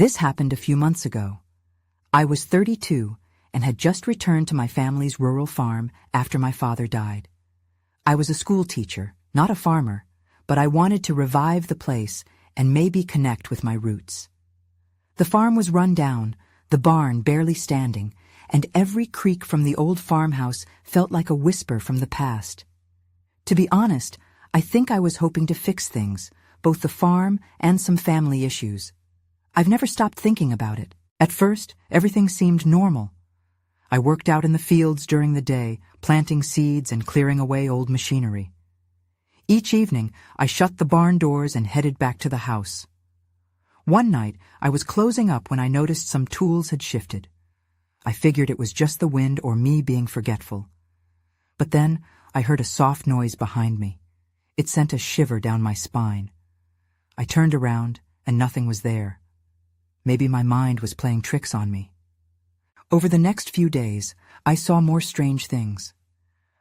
This happened a few months ago. I was 32 and had just returned to my family's rural farm after my father died. I was a school teacher, not a farmer, but I wanted to revive the place and maybe connect with my roots. The farm was run down, the barn barely standing, and every creak from the old farmhouse felt like a whisper from the past. To be honest, I think I was hoping to fix things, both the farm and some family issues. I've never stopped thinking about it. At first, everything seemed normal. I worked out in the fields during the day, planting seeds and clearing away old machinery. Each evening, I shut the barn doors and headed back to the house. One night, I was closing up when I noticed some tools had shifted. I figured it was just the wind or me being forgetful. But then, I heard a soft noise behind me. It sent a shiver down my spine. I turned around, and nothing was there. Maybe my mind was playing tricks on me. Over the next few days, I saw more strange things.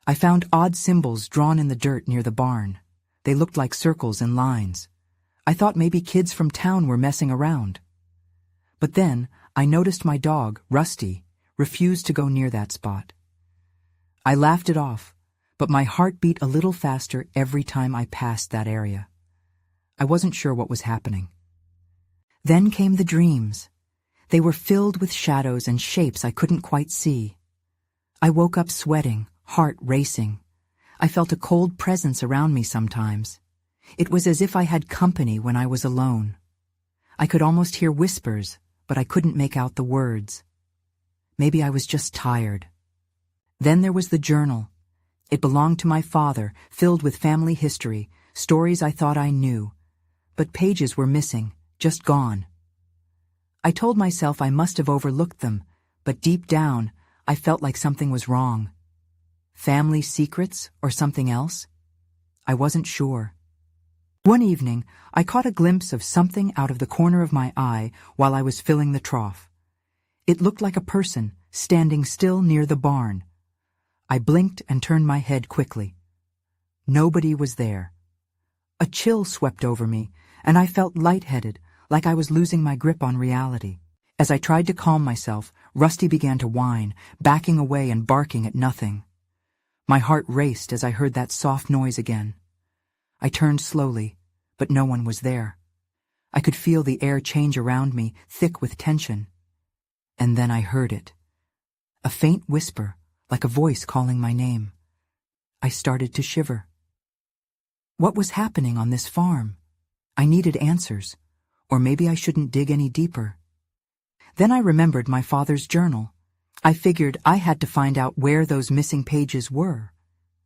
I found odd symbols drawn in the dirt near the barn. They looked like circles and lines. I thought maybe kids from town were messing around. But then, I noticed my dog, Rusty, refused to go near that spot. I laughed it off, but my heart beat a little faster every time I passed that area. I wasn't sure what was happening. Then came the dreams. They were filled with shadows and shapes I couldn't quite see. I woke up sweating, heart racing. I felt a cold presence around me sometimes. It was as if I had company when I was alone. I could almost hear whispers, but I couldn't make out the words. Maybe I was just tired. Then there was the journal. It belonged to my father, filled with family history, stories I thought I knew. But pages were missing, just gone. I told myself I must have overlooked them, but deep down, I felt like something was wrong. Family secrets or something else? I wasn't sure. One evening, I caught a glimpse of something out of the corner of my eye while I was filling the trough. It looked like a person standing still near the barn. I blinked and turned my head quickly. Nobody was there. A chill swept over me, and I felt lightheaded, like I was losing my grip on reality. As I tried to calm myself, Rusty began to whine, backing away and barking at nothing. My heart raced as I heard that soft noise again. I turned slowly, but no one was there. I could feel the air change around me, thick with tension. And then I heard it. A faint whisper, like a voice calling my name. I started to shiver. What was happening on this farm? I needed answers, or maybe I shouldn't dig any deeper. Then I remembered my father's journal. I figured I had to find out where those missing pages were.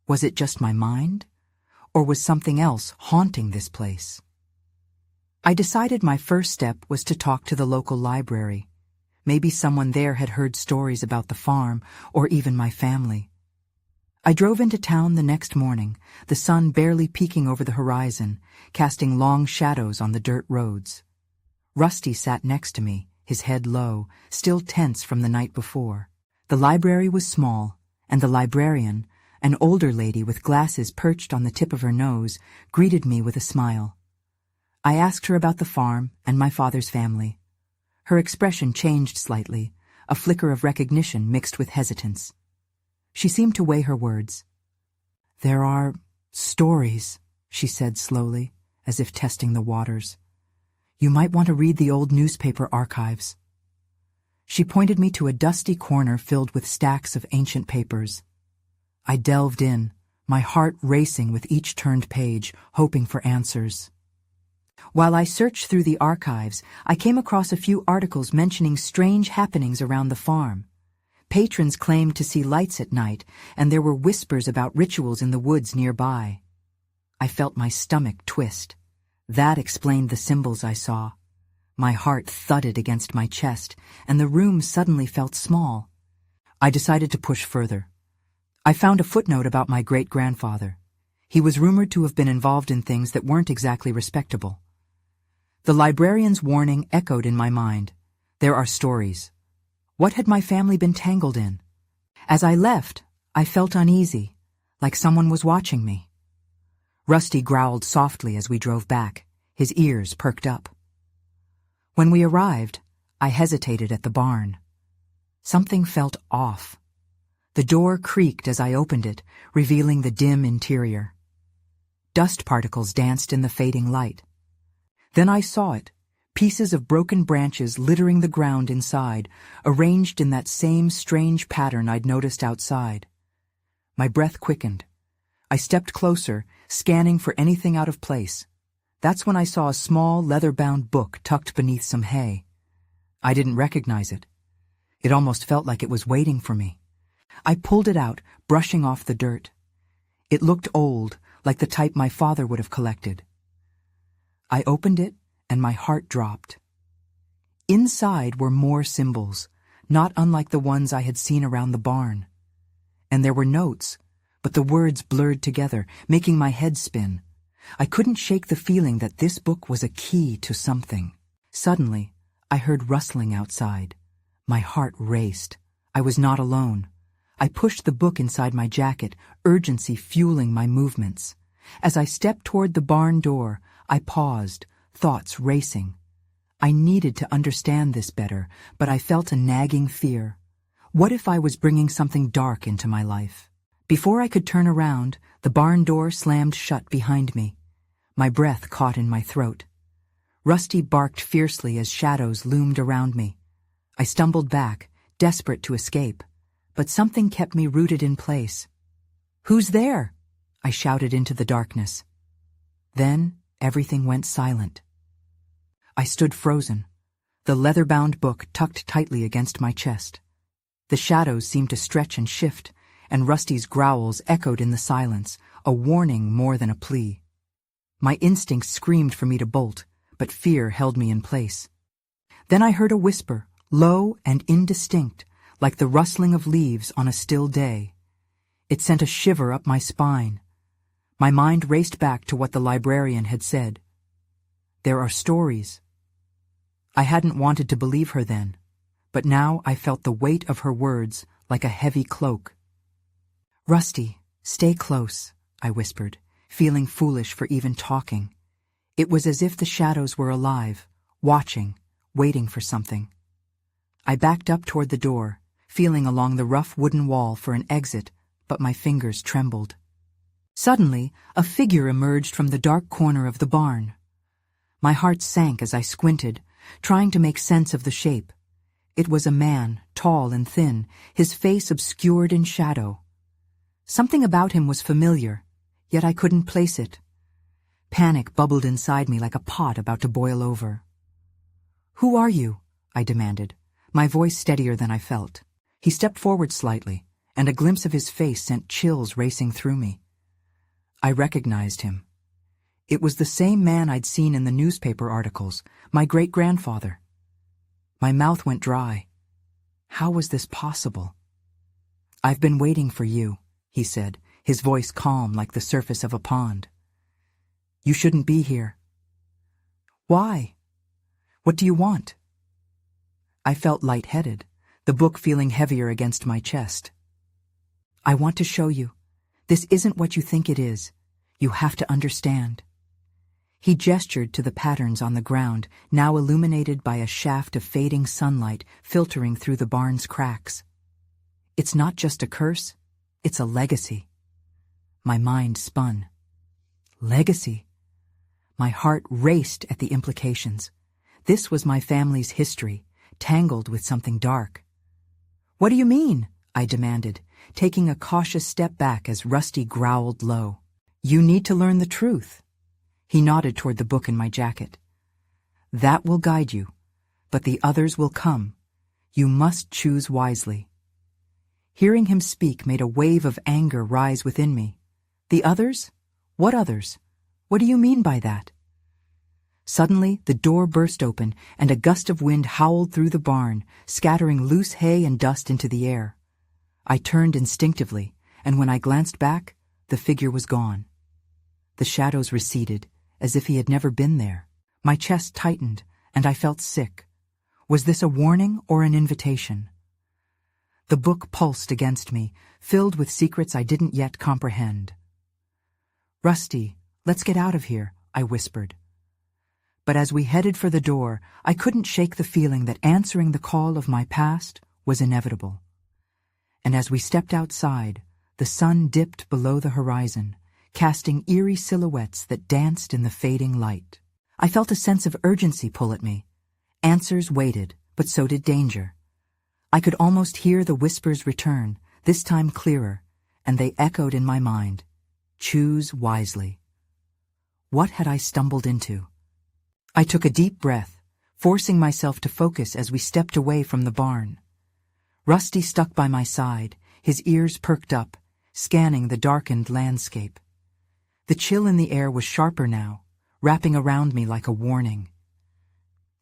Was it just my mind? Or was something else haunting this place? I decided my first step was to talk to the local library. Maybe someone there had heard stories about the farm, or even my family. I drove into town the next morning, the sun barely peeking over the horizon, casting long shadows on the dirt roads. Rusty sat next to me, his head low, still tense from the night before. The library was small, and the librarian, an older lady with glasses perched on the tip of her nose, greeted me with a smile. I asked her about the farm and my father's family. Her expression changed slightly, a flicker of recognition mixed with hesitance. She seemed to weigh her words. "There are stories," she said slowly, as if testing the waters. "You might want to read the old newspaper archives." She pointed me to a dusty corner filled with stacks of ancient papers. I delved in, my heart racing with each turned page, hoping for answers. While I searched through the archives, I came across a few articles mentioning strange happenings around the farm. Patrons claimed to see lights at night, and there were whispers about rituals in the woods nearby. I felt my stomach twist. That explained the symbols I saw. My heart thudded against my chest, and the room suddenly felt small. I decided to push further. I found a footnote about my great-grandfather. He was rumored to have been involved in things that weren't exactly respectable. The librarian's warning echoed in my mind. There are stories. What had my family been tangled in? As I left, I felt uneasy, like someone was watching me. Rusty growled softly as we drove back, his ears perked up. When we arrived, I hesitated at the barn. Something felt off. The door creaked as I opened it, revealing the dim interior. Dust particles danced in the fading light. Then I saw it, pieces of broken branches littering the ground inside, arranged in that same strange pattern I'd noticed outside. My breath quickened. I stepped closer, scanning for anything out of place. That's when I saw a small, leather-bound book tucked beneath some hay. I didn't recognize it. It almost felt like it was waiting for me. I pulled it out, brushing off the dirt. It looked old, like the type my father would have collected. I opened it, and my heart dropped. Inside were more symbols, not unlike the ones I had seen around the barn. And there were notes, but the words blurred together, making my head spin. I couldn't shake the feeling that this book was a key to something. Suddenly, I heard rustling outside. My heart raced. I was not alone. I pushed the book inside my jacket, urgency fueling my movements. As I stepped toward the barn door, I paused, thoughts racing. I needed to understand this better, but I felt a nagging fear. What if I was bringing something dark into my life? Before I could turn around, the barn door slammed shut behind me. My breath caught in my throat. Rusty barked fiercely as shadows loomed around me. I stumbled back, desperate to escape, but something kept me rooted in place. "Who's there?" I shouted into the darkness. Then everything went silent. I stood frozen, the leather-bound book tucked tightly against my chest. The shadows seemed to stretch and shift, and Rusty's growls echoed in the silence, a warning more than a plea. My instincts screamed for me to bolt, but fear held me in place. Then I heard a whisper, low and indistinct, like the rustling of leaves on a still day. It sent a shiver up my spine. My mind raced back to what the librarian had said. There are stories. I hadn't wanted to believe her then, but now I felt the weight of her words like a heavy cloak. "Rusty, stay close," I whispered, feeling foolish for even talking. It was as if the shadows were alive, watching, waiting for something. I backed up toward the door, feeling along the rough wooden wall for an exit, but my fingers trembled. Suddenly, a figure emerged from the dark corner of the barn. My heart sank as I squinted, trying to make sense of the shape. It was a man, tall and thin, his face obscured in shadow. Something about him was familiar, yet I couldn't place it. Panic bubbled inside me like a pot about to boil over. "Who are you?" I demanded, my voice steadier than I felt. He stepped forward slightly, and a glimpse of his face sent chills racing through me. I recognized him. It was the same man I'd seen in the newspaper articles, my great-grandfather. My mouth went dry. How was this possible? "I've been waiting for you," he said, his voice calm like the surface of a pond. "You shouldn't be here." "Why? What do you want?" I felt lightheaded, the book feeling heavier against my chest. "I want to show you. This isn't what you think it is. You have to understand." He gestured to the patterns on the ground, now illuminated by a shaft of fading sunlight filtering through the barn's cracks. "It's not just a curse, it's a legacy." My mind spun. Legacy? My heart raced at the implications. This was my family's history, tangled with something dark. "What do you mean?" I demanded, taking a cautious step back as Rusty growled low. "You need to learn the truth." He nodded toward the book in my jacket. "That will guide you, but the others will come. You must choose wisely." Hearing him speak made a wave of anger rise within me. "The others? What others? What do you mean by that?" Suddenly, the door burst open, and a gust of wind howled through the barn, scattering loose hay and dust into the air. I turned instinctively, and when I glanced back, the figure was gone. The shadows receded, as if he had never been there. My chest tightened, and I felt sick. Was this a warning or an invitation? The book pulsed against me, filled with secrets I didn't yet comprehend. "Rusty, let's get out of here," I whispered. But as we headed for the door, I couldn't shake the feeling that answering the call of my past was inevitable. And as we stepped outside, the sun dipped below the horizon, casting eerie silhouettes that danced in the fading light. I felt a sense of urgency pull at me. Answers waited, but so did danger. I could almost hear the whispers return, this time clearer, and they echoed in my mind. Choose wisely. What had I stumbled into? I took a deep breath, forcing myself to focus as we stepped away from the barn. Rusty stuck by my side, his ears perked up, scanning the darkened landscape. The chill in the air was sharper now, wrapping around me like a warning.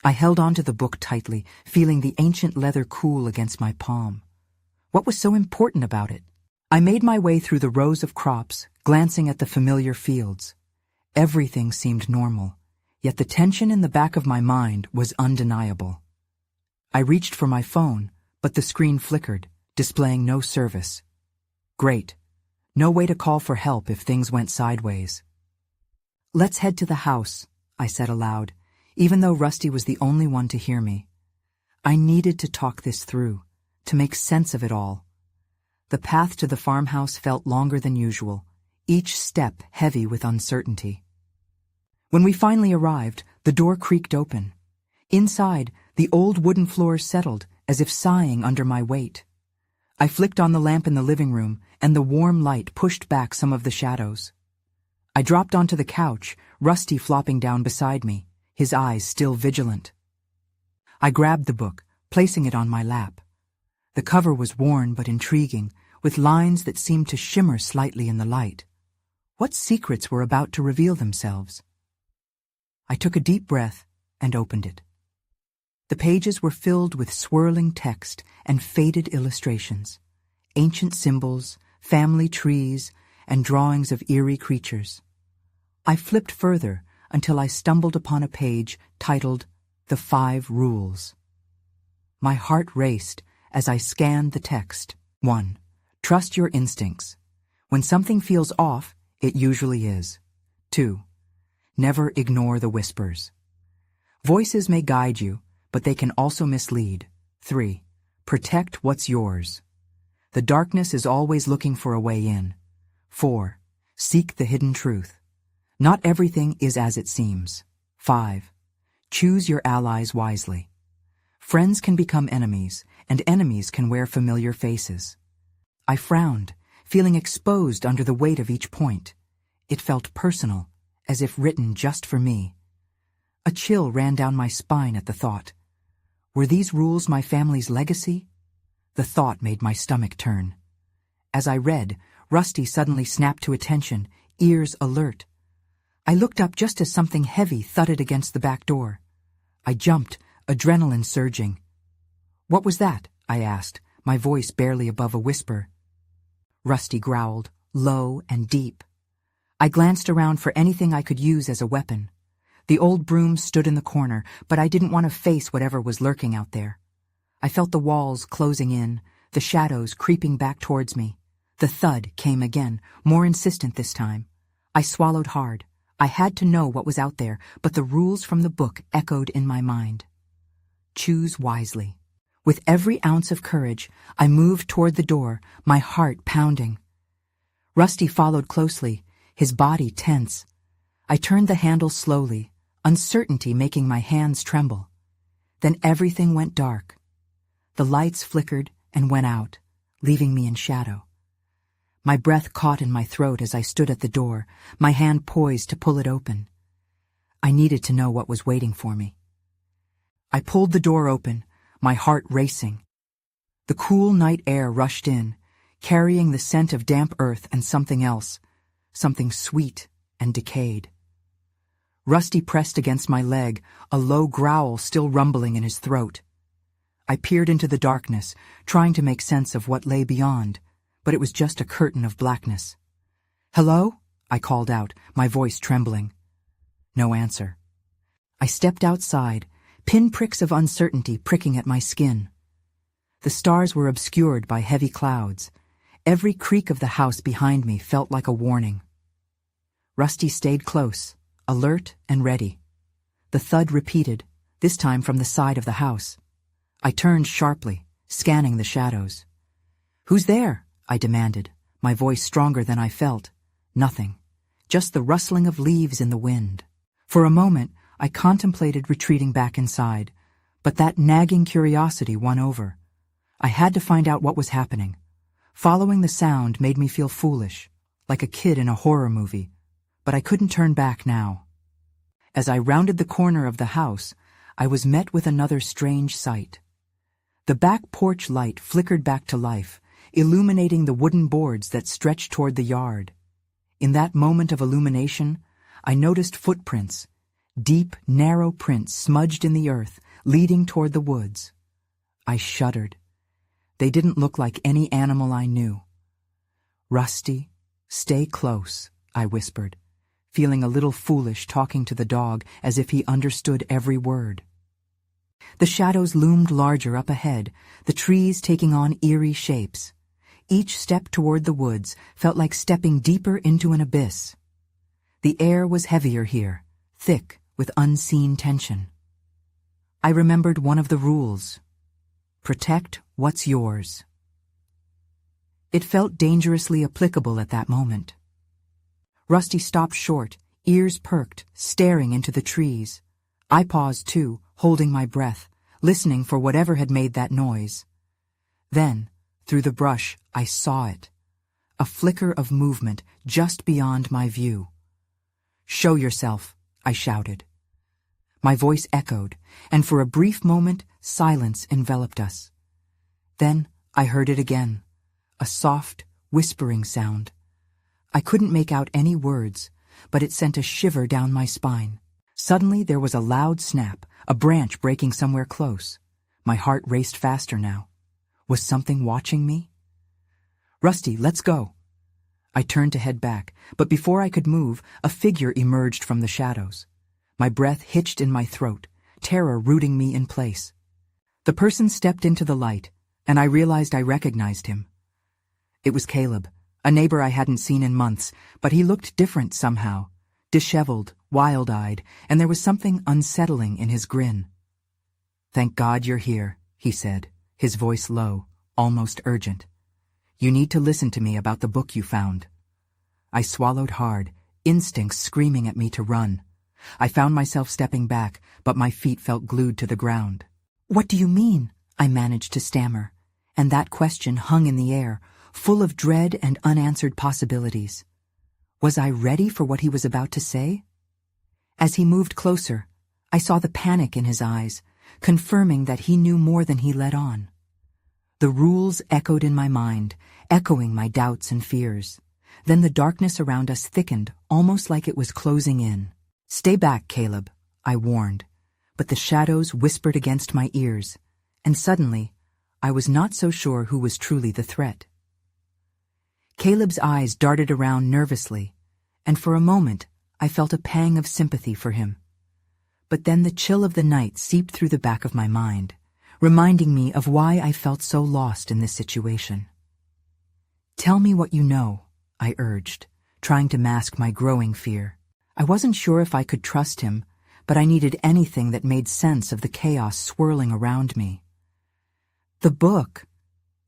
I held onto the book tightly, feeling the ancient leather cool against my palm. What was so important about it? I made my way through the rows of crops, glancing at the familiar fields. Everything seemed normal, yet the tension in the back of my mind was undeniable. I reached for my phone, but the screen flickered, displaying no service. Great. No way to call for help if things went sideways. Let's head to the house, I said aloud, even though Rusty was the only one to hear me. I needed to talk this through, to make sense of it all. The path to the farmhouse felt longer than usual, each step heavy with uncertainty. When we finally arrived, the door creaked open. Inside, the old wooden floors settled, as if sighing under my weight. I flicked on the lamp in the living room, and the warm light pushed back some of the shadows. I dropped onto the couch, Rusty flopping down beside me, his eyes still vigilant. I grabbed the book, placing it on my lap. The cover was worn but intriguing, with lines that seemed to shimmer slightly in the light. What secrets were about to reveal themselves? I took a deep breath and opened it. The pages were filled with swirling text and faded illustrations, ancient symbols, family trees, and drawings of eerie creatures. I flipped further until I stumbled upon a page titled The 5 Rules. My heart raced as I scanned the text. 1. Trust your instincts. When something feels off, it usually is. 2. Never ignore the whispers. Voices may guide you, but they can also mislead. 3. Protect what's yours. The darkness is always looking for a way in. 4. Seek the hidden truth. Not everything is as it seems. 5. Choose your allies wisely. Friends can become enemies, and enemies can wear familiar faces. I frowned, feeling exposed under the weight of each point. It felt personal, as if written just for me. A chill ran down my spine at the thought. Were these rules my family's legacy? The thought made my stomach turn. As I read, Rusty suddenly snapped to attention, ears alert. I looked up just as something heavy thudded against the back door. I jumped, adrenaline surging. "What was that?" I asked, my voice barely above a whisper. Rusty growled, low and deep. I glanced around for anything I could use as a weapon. The old broom stood in the corner, but I didn't want to face whatever was lurking out there. I felt the walls closing in, the shadows creeping back towards me. The thud came again, more insistent this time. I swallowed hard. I had to know what was out there, but the rules from the book echoed in my mind. Choose wisely. With every ounce of courage, I moved toward the door, my heart pounding. Rusty followed closely, his body tense. I turned the handle slowly, uncertainty making my hands tremble. Then everything went dark. The lights flickered and went out, leaving me in shadow. My breath caught in my throat as I stood at the door, my hand poised to pull it open. I needed to know what was waiting for me. I pulled the door open, my heart racing. The cool night air rushed in, carrying the scent of damp earth and something else, something sweet and decayed. Rusty pressed against my leg, a low growl still rumbling in his throat. I peered into the darkness, trying to make sense of what lay beyond, but it was just a curtain of blackness. "Hello?" I called out, my voice trembling. No answer. I stepped outside, pinpricks of uncertainty pricking at my skin. The stars were obscured by heavy clouds. Every creak of the house behind me felt like a warning. Rusty stayed close, alert and ready. The thud repeated, this time from the side of the house. I turned sharply, scanning the shadows. "Who's there?" I demanded, my voice stronger than I felt. Nothing. Just the rustling of leaves in the wind. For a moment, I contemplated retreating back inside, but that nagging curiosity won over. I had to find out what was happening. Following the sound made me feel foolish, like a kid in a horror movie, but I couldn't turn back now. As I rounded the corner of the house, I was met with another strange sight. The back porch light flickered back to life, illuminating the wooden boards that stretched toward the yard. In that moment of illumination, I noticed footprints, deep, narrow prints smudged in the earth, leading toward the woods. I shuddered. They didn't look like any animal I knew. "Rusty, stay close," I whispered, feeling a little foolish talking to the dog as if he understood every word. The shadows loomed larger up ahead, the trees taking on eerie shapes. Each step toward the woods felt like stepping deeper into an abyss. The air was heavier here, thick with unseen tension. I remembered one of the rules. Protect what's yours. It felt dangerously applicable at that moment. Rusty stopped short, ears perked, staring into the trees. I paused too, holding my breath, listening for whatever had made that noise. Then, through the brush, I saw it. A flicker of movement just beyond my view. "Show yourself," I shouted. My voice echoed, and for a brief moment, silence enveloped us. Then I heard it again, a soft, whispering sound. I couldn't make out any words, but it sent a shiver down my spine. Suddenly there was a loud snap, a branch breaking somewhere close. My heart raced faster now. Was something watching me? "Rusty, let's go." I turned to head back, but before I could move, a figure emerged from the shadows. My breath hitched in my throat, terror rooting me in place. The person stepped into the light, and I realized I recognized him. It was Caleb, a neighbor I hadn't seen in months, but he looked different somehow, disheveled, wild-eyed, and there was something unsettling in his grin. "Thank God you're here," he said, his voice low, almost urgent. "You need to listen to me about the book you found." I swallowed hard, instincts screaming at me to run. I found myself stepping back, but my feet felt glued to the ground. "What do you mean?" I managed to stammer, and that question hung in the air, full of dread and unanswered possibilities. Was I ready for what he was about to say? As he moved closer, I saw the panic in his eyes, confirming that he knew more than he let on. The rules echoed in my mind, echoing my doubts and fears. Then the darkness around us thickened, almost like it was closing in. "Stay back, Caleb," I warned, but the shadows whispered against my ears, and suddenly, I was not so sure who was truly the threat. Caleb's eyes darted around nervously, and for a moment, I felt a pang of sympathy for him. But then the chill of the night seeped through the back of my mind, reminding me of why I felt so lost in this situation. "Tell me what you know," I urged, trying to mask my growing fear. I wasn't sure if I could trust him, but I needed anything that made sense of the chaos swirling around me. "The book,"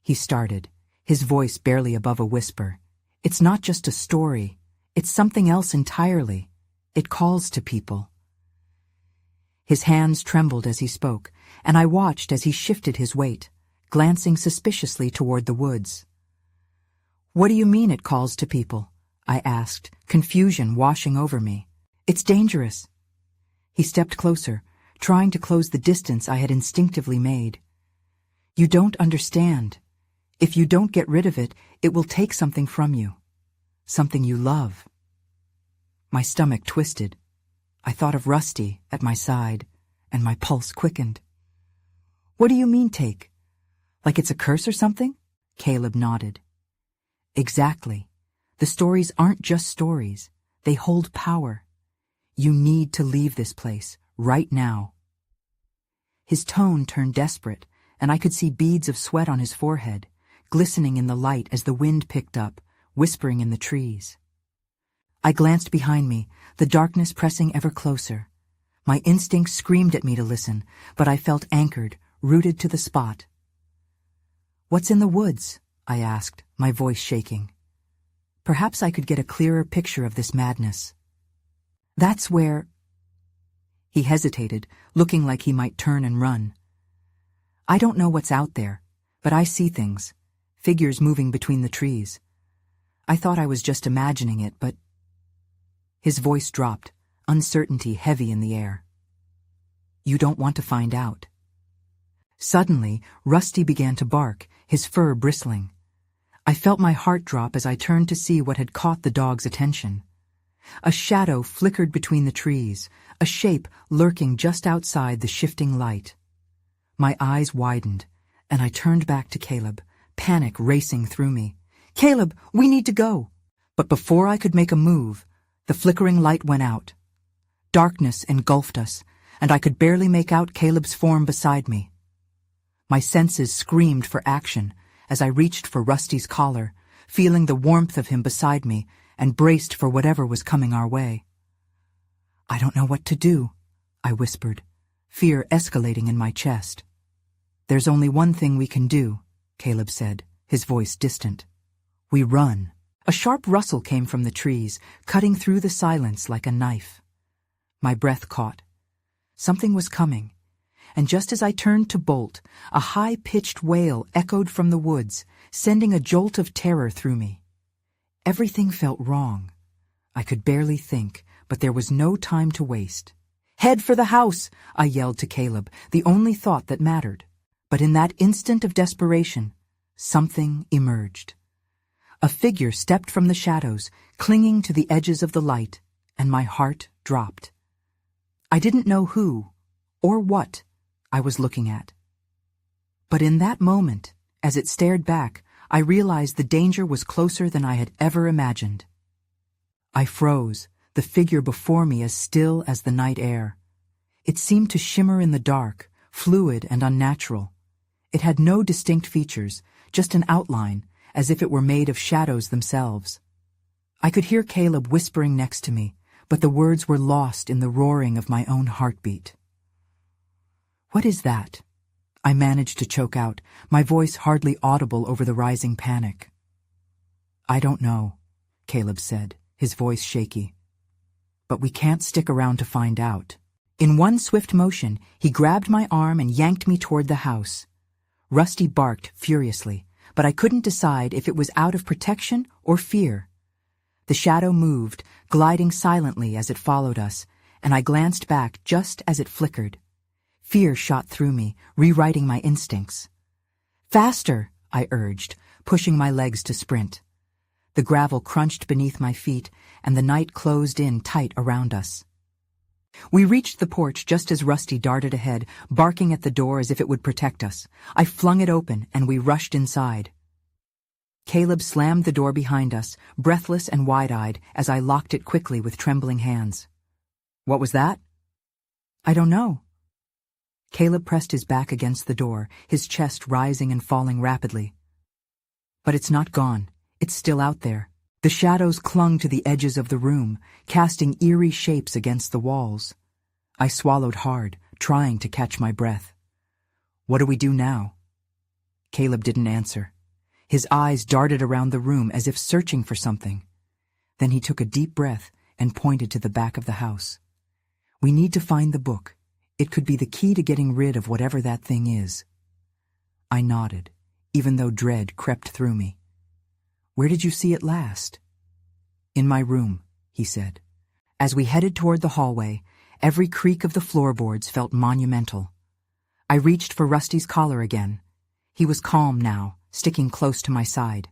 he started, his voice barely above a whisper. "It's not just a story. It's something else entirely. It calls to people." His hands trembled as he spoke, and I watched as he shifted his weight, glancing suspiciously toward the woods. "What do you mean it calls to people?" I asked, confusion washing over me. "It's dangerous." He stepped closer, trying to close the distance I had instinctively made. "You don't understand. If you don't get rid of it, it will take something from you. Something you love." My stomach twisted. I thought of Rusty at my side, and my pulse quickened. "What do you mean take? Like it's a curse or something?" Caleb nodded. "Exactly. The stories aren't just stories. They hold power. You need to leave this place, right now." His tone turned desperate, and I could see beads of sweat on his forehead, glistening in the light as the wind picked up, whispering in the trees. I glanced behind me, the darkness pressing ever closer. My instinct screamed at me to listen, but I felt anchored, rooted to the spot. "What's in the woods?" I asked, my voice shaking. Perhaps I could get a clearer picture of this madness. "That's where—" He hesitated, looking like he might turn and run. "I don't know what's out there, but I see things, figures moving between the trees. I thought I was just imagining it, but—" His voice dropped, uncertainty heavy in the air. "You don't want to find out." Suddenly, Rusty began to bark, his fur bristling. I felt my heart drop as I turned to see what had caught the dog's attention. A shadow flickered between the trees, a shape lurking just outside the shifting light. My eyes widened, and I turned back to Caleb, panic racing through me. "Caleb, we need to go!" But before I could make a move, the flickering light went out. Darkness engulfed us, and I could barely make out Caleb's form beside me. My senses screamed for action as I reached for Rusty's collar, feeling the warmth of him beside me, and braced for whatever was coming our way. "I don't know what to do," I whispered, fear escalating in my chest. "There's only one thing we can do," Caleb said, his voice distant. "We run." A sharp rustle came from the trees, cutting through the silence like a knife. My breath caught. Something was coming, and just as I turned to bolt, a high-pitched wail echoed from the woods, sending a jolt of terror through me. Everything felt wrong. I could barely think, but there was no time to waste. "Head for the house!" I yelled to Caleb, the only thought that mattered. But in that instant of desperation, something emerged. A figure stepped from the shadows, clinging to the edges of the light, and my heart dropped. I didn't know who, or what, I was looking at. But in that moment, as it stared back, I realized the danger was closer than I had ever imagined. I froze, the figure before me as still as the night air. It seemed to shimmer in the dark, fluid and unnatural. It had no distinct features, just an outline, as if it were made of shadows themselves. I could hear Caleb whispering next to me, but the words were lost in the roaring of my own heartbeat. "What is that?" I managed to choke out, my voice hardly audible over the rising panic. "I don't know," Caleb said, his voice shaky. "But we can't stick around to find out." In one swift motion, he grabbed my arm and yanked me toward the house. Rusty barked furiously, but I couldn't decide if it was out of protection or fear. The shadow moved, gliding silently as it followed us, and I glanced back just as it flickered. Fear shot through me, rewriting my instincts. "Faster!" I urged, pushing my legs to sprint. The gravel crunched beneath my feet, and the night closed in tight around us. We reached the porch just as Rusty darted ahead, barking at the door as if it would protect us. I flung it open, and we rushed inside. Caleb slammed the door behind us, breathless and wide-eyed, as I locked it quickly with trembling hands. "What was that?" "I don't know." Caleb pressed his back against the door, his chest rising and falling rapidly. "But it's not gone. It's still out there." The shadows clung to the edges of the room, casting eerie shapes against the walls. I swallowed hard, trying to catch my breath. "What do we do now?" Caleb didn't answer. His eyes darted around the room as if searching for something. Then he took a deep breath and pointed to the back of the house. "We need to find the book. It could be the key to getting rid of whatever that thing is." I nodded, even though dread crept through me. "Where did you see it last?" "In my room," he said. As we headed toward the hallway, every creak of the floorboards felt monumental. I reached for Rusty's collar again. He was calm now, sticking close to my side.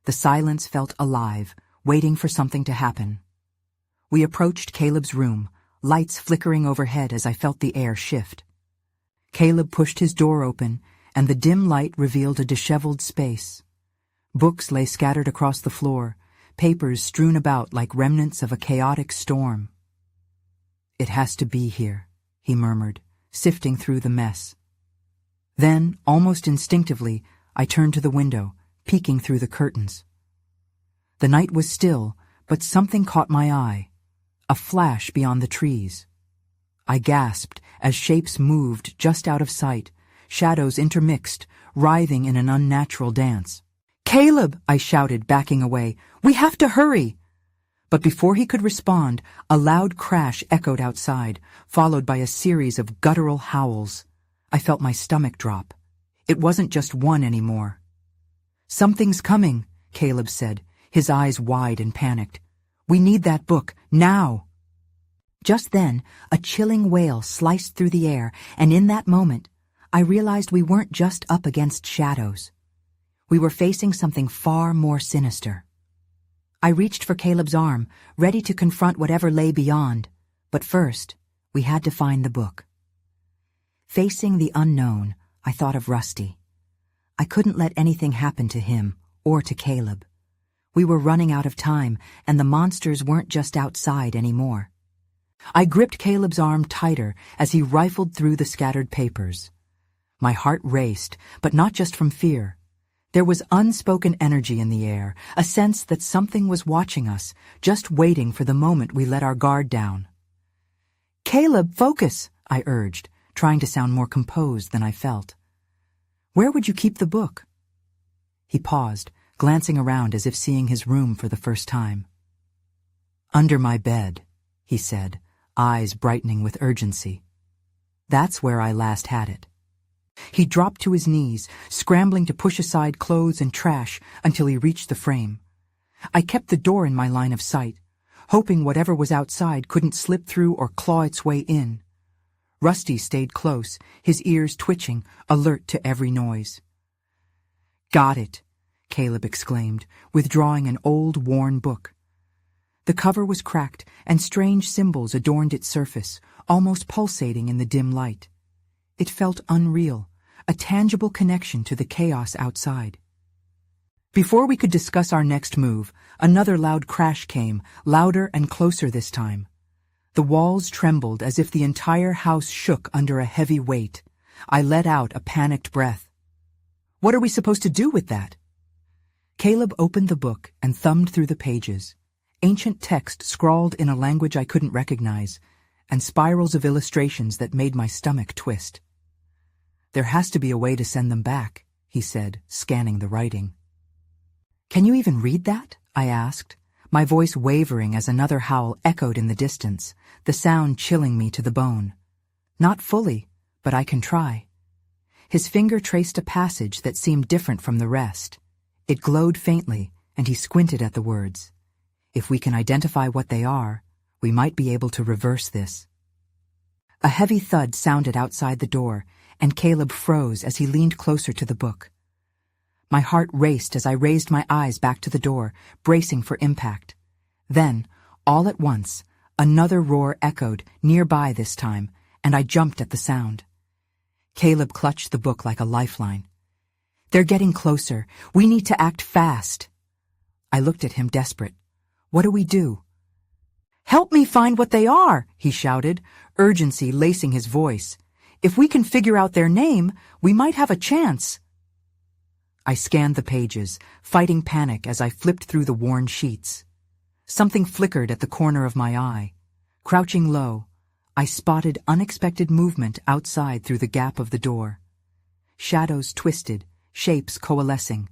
The silence felt alive, waiting for something to happen. We approached Caleb's room, lights flickering overhead as I felt the air shift. Caleb pushed his door open, and the dim light revealed a disheveled space. Books lay scattered across the floor, papers strewn about like remnants of a chaotic storm. "It has to be here," he murmured, sifting through the mess. Then, almost instinctively, I turned to the window, peeking through the curtains. The night was still, but something caught my eye, a flash beyond the trees. I gasped as shapes moved just out of sight, shadows intermixed, writhing in an unnatural dance. "Caleb!" I shouted, backing away. "We have to hurry!" But before he could respond, a loud crash echoed outside, followed by a series of guttural howls. I felt my stomach drop. It wasn't just one anymore. "Something's coming," Caleb said, his eyes wide and panicked. "We need that book, now!" Just then, a chilling wail sliced through the air, and in that moment, I realized we weren't just up against shadows. We were facing something far more sinister. I reached for Caleb's arm, ready to confront whatever lay beyond, but first, we had to find the book. Facing the unknown, I thought of Rusty. I couldn't let anything happen to him or to Caleb. We were running out of time, and the monsters weren't just outside anymore. I gripped Caleb's arm tighter as he rifled through the scattered papers. My heart raced, but not just from fear. There was unspoken energy in the air, a sense that something was watching us, just waiting for the moment we let our guard down. "Caleb, focus," I urged, trying to sound more composed than I felt. "Where would you keep the book?" He paused, glancing around as if seeing his room for the first time. "Under my bed," he said, eyes brightening with urgency. "That's where I last had it." He dropped to his knees, scrambling to push aside clothes and trash until he reached the frame. I kept the door in my line of sight, hoping whatever was outside couldn't slip through or claw its way in. Rusty stayed close, his ears twitching, alert to every noise. "Got it," Caleb exclaimed, withdrawing an old, worn book. The cover was cracked, and strange symbols adorned its surface, almost pulsating in the dim light. It felt unreal, a tangible connection to the chaos outside. Before we could discuss our next move, another loud crash came, louder and closer this time. The walls trembled as if the entire house shook under a heavy weight. I let out a panicked breath. "What are we supposed to do with that?" Caleb opened the book and thumbed through the pages. Ancient text scrawled in a language I couldn't recognize, and spirals of illustrations that made my stomach twist. "There has to be a way to send them back," he said, scanning the writing. "Can you even read that?" I asked, my voice wavering as another howl echoed in the distance, the sound chilling me to the bone. "Not fully, but I can try." His finger traced a passage that seemed different from the rest. It glowed faintly, and he squinted at the words. "If we can identify what they are, we might be able to reverse this." A heavy thud sounded outside the door, and Caleb froze as he leaned closer to the book. My heart raced as I raised my eyes back to the door, bracing for impact. Then, all at once, another roar echoed, nearby this time, and I jumped at the sound. Caleb clutched the book like a lifeline. "They're getting closer. We need to act fast." I looked at him desperate. "What do we do?" "Help me find what they are," he shouted, urgency lacing his voice. "If we can figure out their name, we might have a chance." I scanned the pages, fighting panic as I flipped through the worn sheets. Something flickered at the corner of my eye. Crouching low, I spotted unexpected movement outside through the gap of the door. Shadows twisted, shapes coalescing.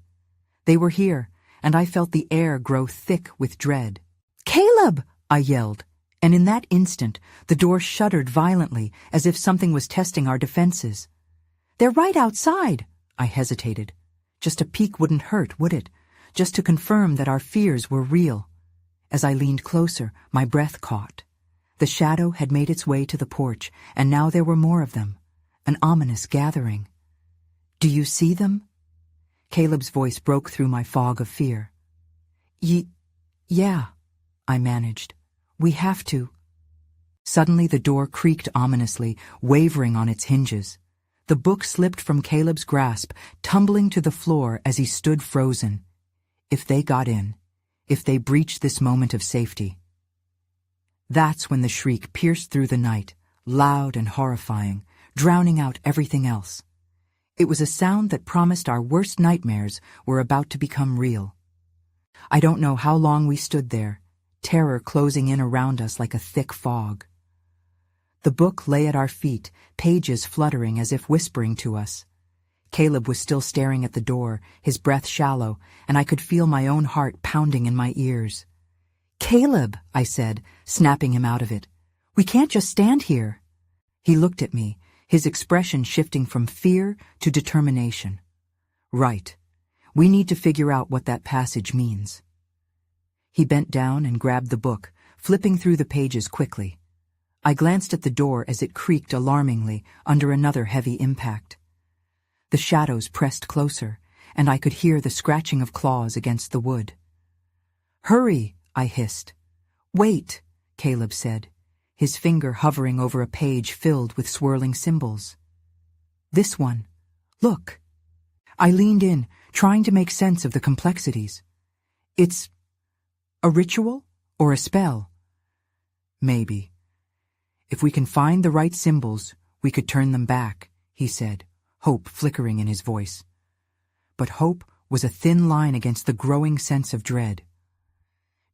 They were here, and I felt the air grow thick with dread. "Caleb!" I yelled, and in that instant, the door shuddered violently as if something was testing our defenses. "They're right outside." I hesitated. Just a peek wouldn't hurt, would it? Just to confirm that our fears were real. As I leaned closer, my breath caught. The shadow had made its way to the porch, and now there were more of them, an ominous gathering. "Do you see them?" Caleb's voice broke through my fog of fear. Yeah, I managed. "We have to." Suddenly the door creaked ominously, wavering on its hinges. The book slipped from Caleb's grasp, tumbling to the floor as he stood frozen. If they got in, if they breached this moment of safety. That's when the shriek pierced through the night, loud and horrifying, drowning out everything else. It was a sound that promised our worst nightmares were about to become real. I don't know how long we stood there, terror closing in around us like a thick fog. The book lay at our feet, pages fluttering as if whispering to us. Caleb was still staring at the door, his breath shallow, and I could feel my own heart pounding in my ears. "Caleb," I said, snapping him out of it. "We can't just stand here." He looked at me, his expression shifting from fear to determination. "Right. We need to figure out what that passage means." He bent down and grabbed the book, flipping through the pages quickly. I glanced at the door as it creaked alarmingly under another heavy impact. The shadows pressed closer, and I could hear the scratching of claws against the wood. "Hurry," I hissed. "Wait," Caleb said, his finger hovering over a page filled with swirling symbols. "This one. Look." I leaned in, trying to make sense of the complexities. "It's a ritual or a spell?" "Maybe. If we can find the right symbols, we could turn them back," he said, hope flickering in his voice. But hope was a thin line against the growing sense of dread.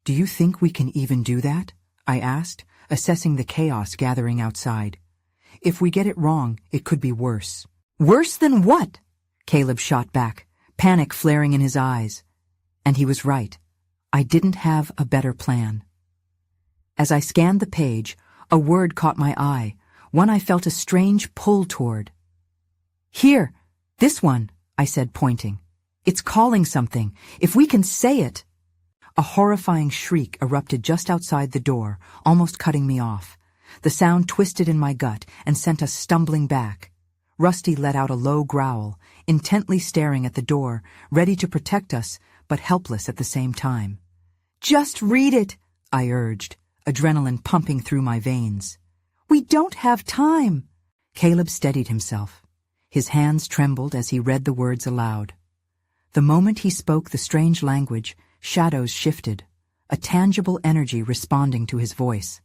"Do you think we can even do that?" I asked, assessing the chaos gathering outside. "If we get it wrong, it could be worse." "Worse than what?" Caleb shot back, panic flaring in his eyes. And he was right. I didn't have a better plan. As I scanned the page, a word caught my eye, one I felt a strange pull toward. "Here, this one," I said, pointing. "It's calling something. If we can say it." A horrifying shriek erupted just outside the door, almost cutting me off. The sound twisted in my gut and sent us stumbling back. Rusty let out a low growl, intently staring at the door, ready to protect us, but helpless at the same time. "Just read it," I urged, adrenaline pumping through my veins. "We don't have time." Caleb steadied himself. His hands trembled as he read the words aloud. The moment he spoke the strange language, shadows shifted, a tangible energy responding to his voice.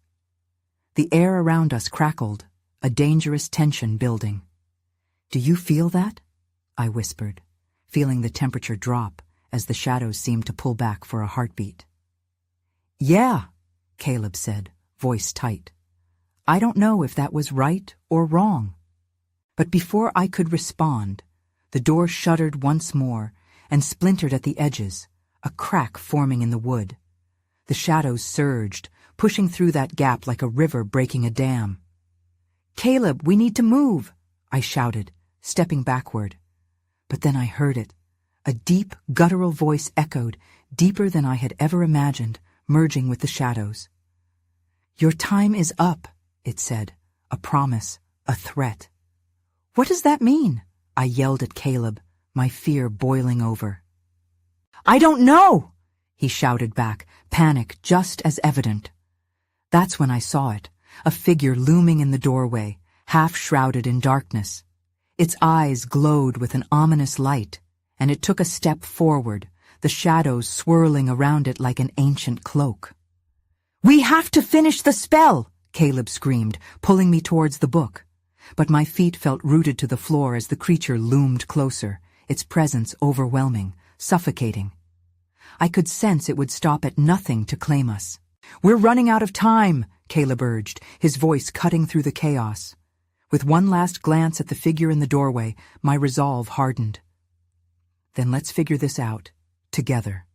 The air around us crackled, a dangerous tension building. "Do you feel that?" I whispered, feeling the temperature drop as the shadows seemed to pull back for a heartbeat. "Yeah," Caleb said, voice tight. I don't know if that was right or wrong. But before I could respond, the door shuddered once more and splintered at the edges, a crack forming in the wood. The shadows surged, pushing through that gap like a river breaking a dam. "Caleb, we need to move," I shouted, stepping backward. But then I heard it. A deep, guttural voice echoed, deeper than I had ever imagined, merging with the shadows. "Your time is up," it said, a promise, a threat. "What does that mean?" I yelled at Caleb, my fear boiling over. "I don't know," he shouted back, panic just as evident. That's when I saw it, a figure looming in the doorway, half shrouded in darkness. Its eyes glowed with an ominous light, and it took a step forward, the shadows swirling around it like an ancient cloak. "We have to finish the spell!" Caleb screamed, pulling me towards the book. But my feet felt rooted to the floor as the creature loomed closer, its presence overwhelming, suffocating. I could sense it would stop at nothing to claim us. "We're running out of time," Caleb urged, his voice cutting through the chaos. With one last glance at the figure in the doorway, my resolve hardened. "Then let's figure this out, together."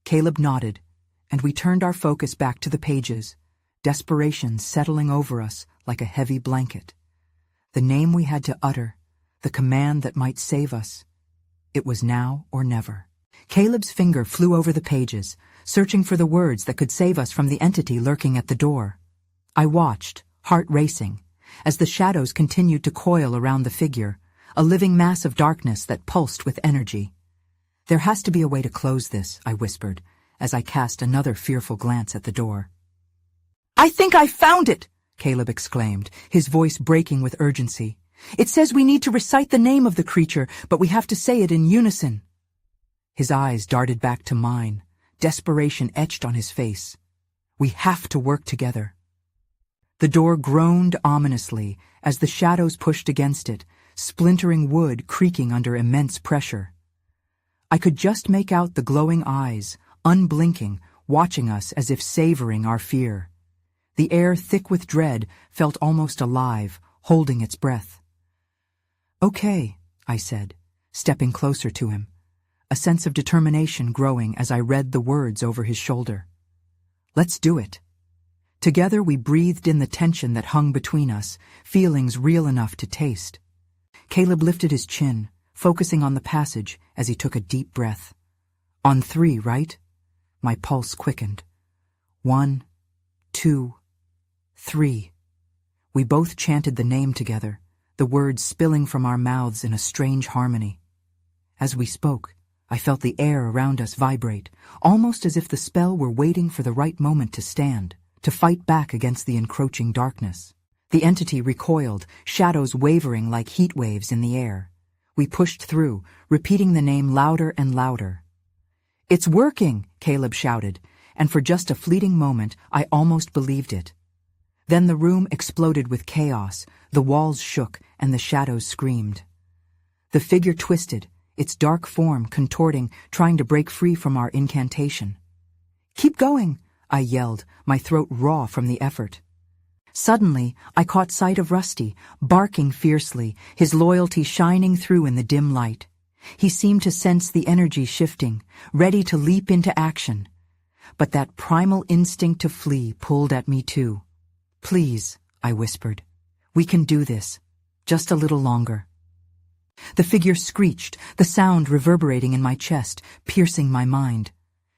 Caleb nodded, and we turned our focus back to the pages, desperation settling over us like a heavy blanket. The name we had to utter, the command that might save us. It was now or never. Caleb's finger flew over the pages, searching for the words that could save us from the entity lurking at the door. I watched, heart racing, as the shadows continued to coil around the figure, a living mass of darkness that pulsed with energy. "There has to be a way to close this," I whispered, as I cast another fearful glance at the door. "I think I found it!" Caleb exclaimed, his voice breaking with urgency. "It says we need to recite the name of the creature, but we have to say it in unison." His eyes darted back to mine, desperation etched on his face. "We have to work together." The door groaned ominously as the shadows pushed against it, splintering wood creaking under immense pressure. I could just make out the glowing eyes, unblinking, watching us as if savoring our fear. The air, thick with dread, felt almost alive, holding its breath. "Okay," I said, stepping closer to him, a sense of determination growing as I read the words over his shoulder. "Let's do it." Together we breathed in the tension that hung between us, feelings real enough to taste. Caleb lifted his chin, focusing on the passage as he took a deep breath. "On 3, right?" My pulse quickened. 1, 2, 3. We both chanted the name together, the words spilling from our mouths in a strange harmony. As we spoke, I felt the air around us vibrate, almost as if the spell were waiting for the right moment to stand, to fight back against the encroaching darkness. The entity recoiled, shadows wavering like heat waves in the air. We pushed through, repeating the name louder and louder. "It's working!" Caleb shouted, and for just a fleeting moment I almost believed it. Then the room exploded with chaos, the walls shook, and the shadows screamed. The figure twisted, its dark form contorting, trying to break free from our incantation. "Keep going!" I yelled, my throat raw from the effort. Suddenly, I caught sight of Rusty, barking fiercely, his loyalty shining through in the dim light. He seemed to sense the energy shifting, ready to leap into action. But that primal instinct to flee pulled at me too. "Please," I whispered. "We can do this. Just a little longer." The figure screeched, the sound reverberating in my chest, piercing my mind.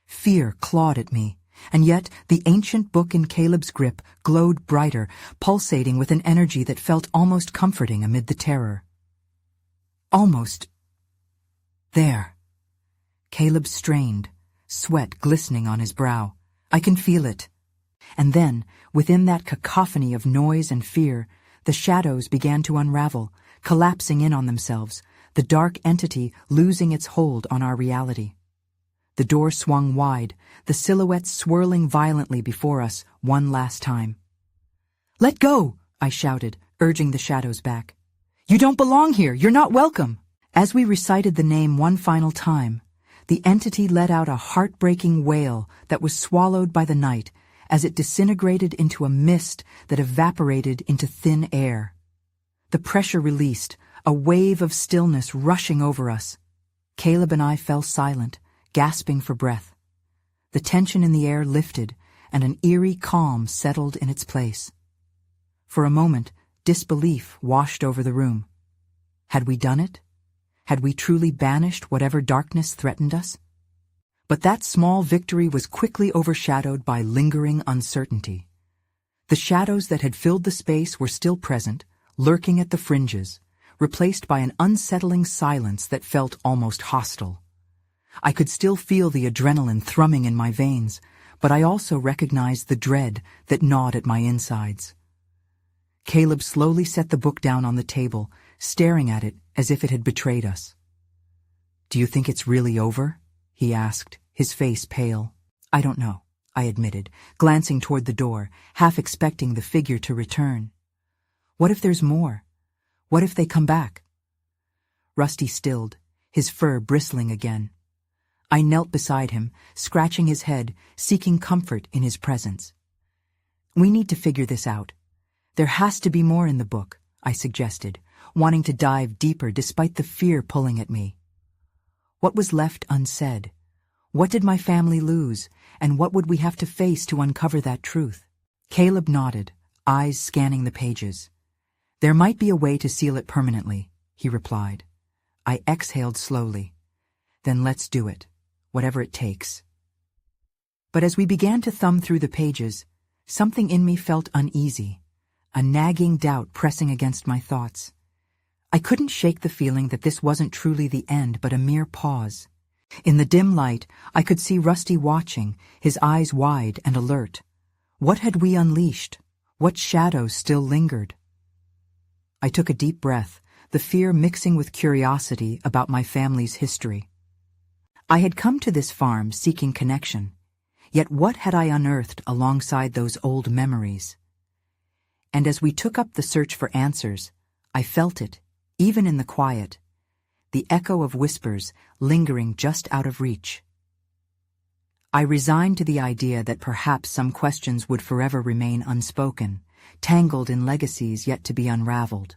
Fear clawed at me, and yet the ancient book in Caleb's grip glowed brighter, pulsating with an energy that felt almost comforting amid the terror. "Almost. There." Caleb strained, sweat glistening on his brow. "I can feel it." And then, within that cacophony of noise and fear, the shadows began to unravel, collapsing in on themselves, the dark entity losing its hold on our reality. The door swung wide, the silhouettes swirling violently before us one last time. "Let go!" I shouted, urging the shadows back. "You don't belong here! You're not welcome!" As we recited the name one final time, the entity let out a heartbreaking wail that was swallowed by the night as it disintegrated into a mist that evaporated into thin air. The pressure released, a wave of stillness rushing over us. Caleb and I fell silent, gasping for breath. The tension in the air lifted, and an eerie calm settled in its place. For a moment, disbelief washed over the room. Had we done it? Had we truly banished whatever darkness threatened us? But that small victory was quickly overshadowed by lingering uncertainty. The shadows that had filled the space were still present, lurking at the fringes, replaced by an unsettling silence that felt almost hostile. I could still feel the adrenaline thrumming in my veins, but I also recognized the dread that gnawed at my insides. Caleb slowly set the book down on the table, staring at it as if it had betrayed us. "Do you think it's really over?" he asked, his face pale. "I don't know," I admitted, glancing toward the door, half expecting the figure to return. "What if there's more? What if they come back?" Rusty stilled, his fur bristling again. I knelt beside him, scratching his head, seeking comfort in his presence. "We need to figure this out. There has to be more in the book," I suggested, wanting to dive deeper despite the fear pulling at me. What was left unsaid? What did my family lose, and what would we have to face to uncover that truth? Caleb nodded, eyes scanning the pages. "There might be a way to seal it permanently," he replied. I exhaled slowly. "Then let's do it, whatever it takes." But as we began to thumb through the pages, something in me felt uneasy, a nagging doubt pressing against my thoughts. I couldn't shake the feeling that this wasn't truly the end but a mere pause. In the dim light, I could see Rusty watching, his eyes wide and alert. What had we unleashed? What shadows still lingered? I took a deep breath, the fear mixing with curiosity about my family's history. I had come to this farm seeking connection, yet what had I unearthed alongside those old memories? And as we took up the search for answers, I felt it, even in the quiet, the echo of whispers lingering just out of reach. I resigned to the idea that perhaps some questions would forever remain unspoken, tangled in legacies yet to be unraveled.